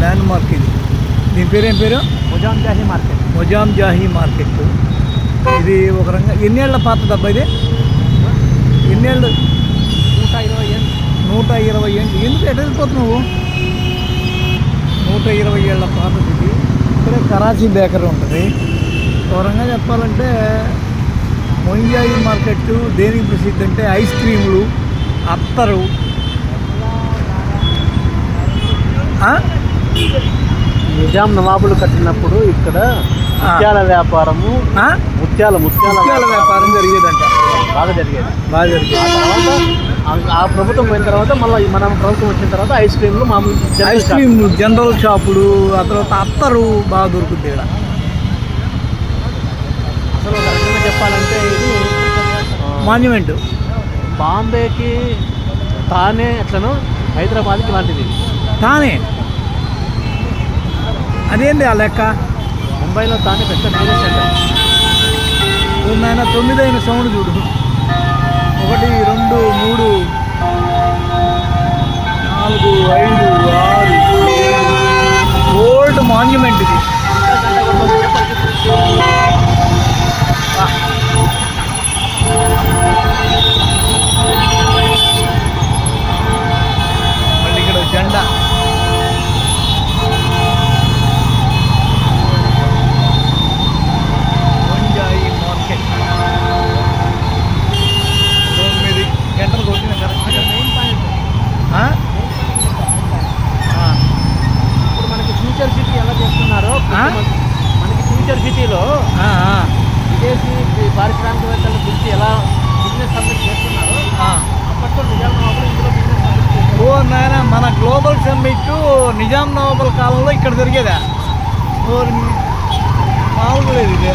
Land mark ఇది. దీని పేరు ఏం పేరు? మొజాం జాహీ మార్కెట్. మొజాం జాహీ మార్కెట్. ఇది ఒక రంగా ఎన్నేళ్ల పాత దెబ్బ ఇది? ఎన్నేళ్ళు? 120 ఏళ్ళు. 120 ఏళ్ళు. ఎందుకు ఎటు వెళ్ళిపోతున్నావు? 120 ఏళ్ళ పాతది ఇది. ఇక్కడే కరాచీ బేకరీ ఉంటుంది. ఒక రంగా చెప్పాలంటే మొయిన్ జాహీ మార్కెట్ దేనికి ప్రసిద్ధి అంటే ఐస్ క్రీములు, అత్తరు, నిజాం నవాబులు కట్టినప్పుడు ఇక్కడ ముత్యాల వ్యాపారము, ముత్యాల వ్యాపారం జరిగేదంట. బాగా జరిగేది. తర్వాత ఆ ప్రభుత్వం పోయిన తర్వాత మళ్ళీ మన ప్రభుత్వం వచ్చిన తర్వాత ఐస్ క్రీమ్లు, మామూలు ఐస్ క్రీమ్లు, జనరల్ షాపులు, ఆ తర్వాత అత్తరు బాగా దొరుకుతుంది ఇక్కడ. అసలు ఒక రకంగా చెప్పాలంటే ఇది మాన్యుమెంట్. బాంబేకి తానే ఎట్లనో హైదరాబాద్కి లాంటిది. తానే అదేంటి ఆ లెక్క? ముంబైలో తానే పెద్ద బిజినెస్ సెంటర్. నాయన 9 అయిన సౌండ్ చూడు. 1 2 3 4 5 6 ఓల్డ్ మాన్యుమెంట్ ఇది. మళ్ళీ ఇక్కడ జెండా. మొయిన్ జాహీ మార్కెట్ 9 గంటలు కొట్టిన కరెక్ట్గా. మెయిన్ పాయింట్ ఇప్పుడు మనకి ఫ్యూచర్ సిటీ ఎలా చేస్తున్నారో, మనకి ఫ్యూచర్ సిటీలో విదేశీ పారిశ్రామికవేత్తలు పిలిచి ఎలా బిజినెస్ సబ్మిట్ చేస్తున్నారో అప్పట్లో నిజాం నవాబులు ఇందులో బిజినెస్ సబ్మిట్ చేస్తారు. ఓ నాయన, మన గ్లోబల్ సమ్మిట్ నిజాం నవాబుల కాలంలో ఇక్కడ జరిగేదా? మామూలు లేదు ఇది.